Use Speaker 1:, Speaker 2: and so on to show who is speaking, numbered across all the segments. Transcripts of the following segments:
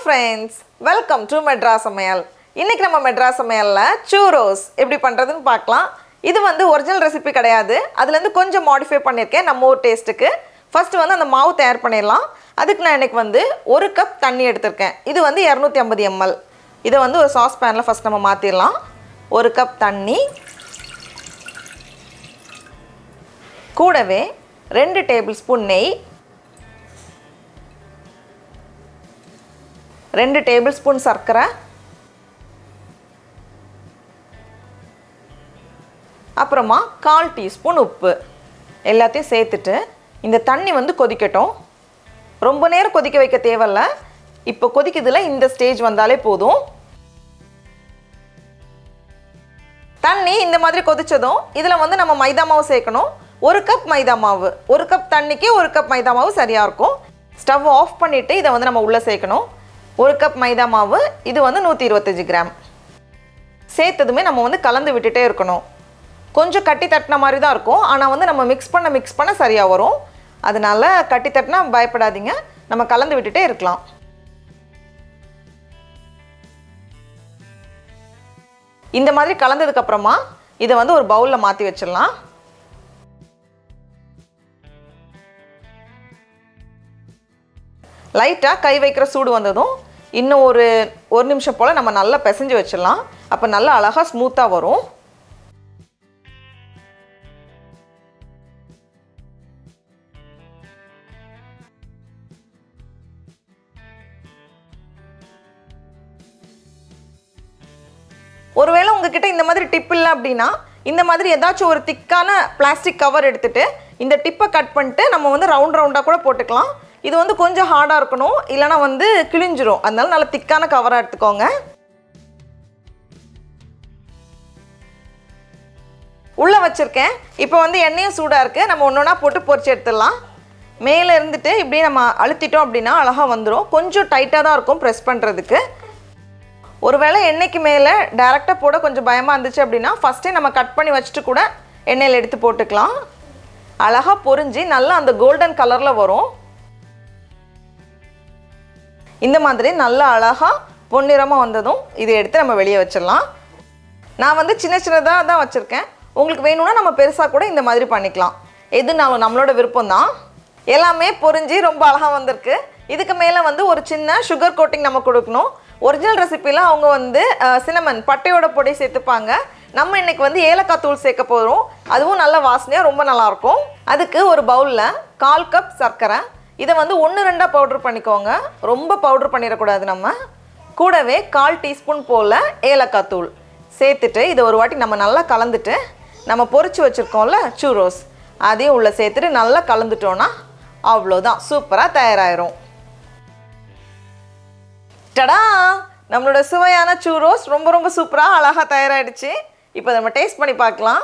Speaker 1: friends, welcome to Madras Samayal. இன்னைக்கு நம்ம Madras Samayalல churros எப்படி பண்றதுன்னு பார்க்கலாம். இது வந்து ஒரிஜினல் ரெசிபி கிடையாது. அதுல இருந்து கொஞ்சம் மாடிஃபை பண்ணிருக்கேன் நம்ம ஊர் டேஸ்ட்க்கு. ஃபர்ஸ்ட் வந்து அந்த மாவு தயார் பண்ணிரலாம். அதுக்கு நான் இன்னைக்கு வந்து 1 கப் தண்ணி எடுத்துர்க்கேன். இது வந்து 250 ml. இத வந்து ஒரு சாஸ் panல ஃபர்ஸ்ட் நம்ம மாத்திரலாம். 1 கப் தண்ணி கூடவே 2 டேபிள்ஸ்பூன் நெய் 2 டேபிள்ஸ்பூன் சர்க்கரை அப்புறமா 1/4 டீஸ்பூன் உப்பு எல்லாத்தையும் சேர்த்துட்டு இந்த தண்ணி வந்து கொதிக்கட்டும். ரொம்ப நேரம் கொதிக்க வைக்க தேவையில்ல. இப்போ கொதிக்குதுல இந்த ஸ்டேஜ் வந்தாலே போதும். தண்ணி இந்த மாதிரி கொதிச்சதும் இதுல வந்து நம்ம மைதா மாவு சேர்க்கணும். 1 கப் மைதா மாவு. 1 கப் தண்ணிக்கு 1 கப் மைதா மாவு சரியா இருக்கும். ஸ்டவ் ஆஃப் பண்ணிட்டு இத வந்து நம்ம உள்ள சேர்க்கணும். 1 கப் மைதா மாவு இது வந்து 125 கிராம். சேர்த்ததுமே நம்ம வந்து கலந்து விட்டுட்டே இருக்கணும். கொஞ்சம் கட்டி தட்டின மாதிரி தான் இருக்கும். ஆனா வந்து நம்ம மிக்ஸ் பண்ண சரியா வரும். அதனால கட்டி தட்டினா பயப்படாதீங்க. நம்ம கலந்து விட்டுட்டே இருக்கலாம். இந்த மாதிரி கலந்ததுக்கு அப்புறமா இத வந்து ஒரு பவுல்ல மாத்தி வச்சிரலாம். லைட்டா கை வைக்கிற சூடு வந்ததும் இன்னும் ஒரு நிமிஷம் போல நம்ம நல்லா பிசைஞ்சு வச்சிரலாம். அப்ப நல்லா அழகா ஸ்மூத்தா வரும். ஒருவேளை உங்ககிட்ட இந்த மாதிரி டிப் இல்ல அப்படினா இந்த மாதிரி ஏதாச்சும் ஒரு திக்கான பிளாஸ்டிக் கவர் எடுத்துட்டு இந்த டிப்பை கட் பண்ணிட்டு நம்ம வந்து ரவுண்ட் ரவுண்டா கூட போட்டுக்கலாம். இது வந்து கொஞ்சம் ஹார்டா இருக்கணும். இல்லனா வந்து கிழிஞ்சிரும். அதனால நல்ல திக்கான கவரா எடுத்துக்கோங்க. உள்ள வச்சிருக்கேன். இப்போ வந்து எண்ணெயும் சூடா இருக்கு. நம்ம ஒண்ணொண்ணா போட்டு பொரிச்சு எடுத்துடலாம். மேலே இருந்துட்டு இப்படி நம்ம அழுத்திட்டோம் அப்படினா அழகா வந்துரும். கொஞ்சம் டைட்டா தான் இருக்கும் பிரஸ் பண்றதுக்கு. ஒருவேளை எண்ணெய்க்கு மேலே டைரக்டா போட கொஞ்சம் பயமா இருந்துச்சு அப்படினா ஃபர்ஸ்டே நம்ம கட் பண்ணி வச்சிட்டு கூட எண்ணெயில எடுத்து போட்டுக்கலாம். அழகா பொரிஞ்சி நல்லா அந்த கோல்டன் கலர்ல வரும். இந்த மாதிரி நல்லா அழகா பொன்னிறமா வந்ததும் இதை எடுத்து நம்ம வெளியே வச்சிரலாம். நான் வந்து சின்ன சின்னதா தான் வச்சிருக்கேன். உங்களுக்கு வேணும்னா நம்ம பெருசா கூட இந்த மாதிரி பண்ணிக்கலாம். எதுனாலும் நம்மளோட விருப்பம் தான். எல்லாமே பொரிஞ்சி ரொம்ப அழகா வந்திருக்கு. இதுக்கு மேல வந்து ஒரு சின்ன சுகர் கோட்டிங் நம்ம கொடுக்கணும். ஒரிஜினல் ரெசிபில அவங்க வந்து சினமன் பட்டையோட பொடி சேர்த்துப்பாங்க. நம்ம இன்னைக்கு வந்து ஏலக்காய் தூள் சேர்க்க போறோம். அதுவும் நல்ல வாசனையா ரொம்ப நல்லா இருக்கும். அதுக்கு ஒரு பவுல்ல 1/4 கப் சர்க்கரை இத வந்து 1-2 பவுடர் பண்ணிக்கோங்க. ரொம்ப பவுடர் பண்ணிர கூடாது நம்ம. கூடவே 1/4 டீஸ்பூன் போல ஏலக்காய் தூள் சேர்த்துட்டு இத ஒரு வாட்டி நம்ம நல்லா கலந்துட்டு நம்ம பொரிச்சு வச்சிருக்கோம்ல churros அதையும் உள்ள சேர்த்துட்டு நல்லா கலந்துட்டோம்னா அவ்வளவுதான் சூப்பரா தயாராயிரும். டடா! நம்மளோட சுவையான churros ரொம்ப சூப்பரா அழகா தயாராயிடுச்சு. இப்போ நம்ம டேஸ்ட் பண்ணி பார்க்கலாம்.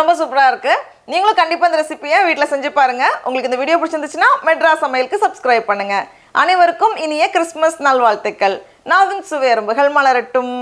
Speaker 1: ரொம்ப சூப்பரா இருக்கு. நீங்களும் கண்டிப்பா இந்த ரெசிபியை வீட்ல செஞ்சு பாருங்க. உங்களுக்கு இந்த வீடியோ பிடிச்சிருந்துச்சுனா மெட்ராஸ் சமையலுக்கு சப்ஸ்கிரைப் பண்ணுங்க. அனைவருக்கும் இனிய கிறிஸ்மஸ் நல்வாழ்த்துக்கள். நாவின் சுவை அரும்புகள் மலரட்டும்.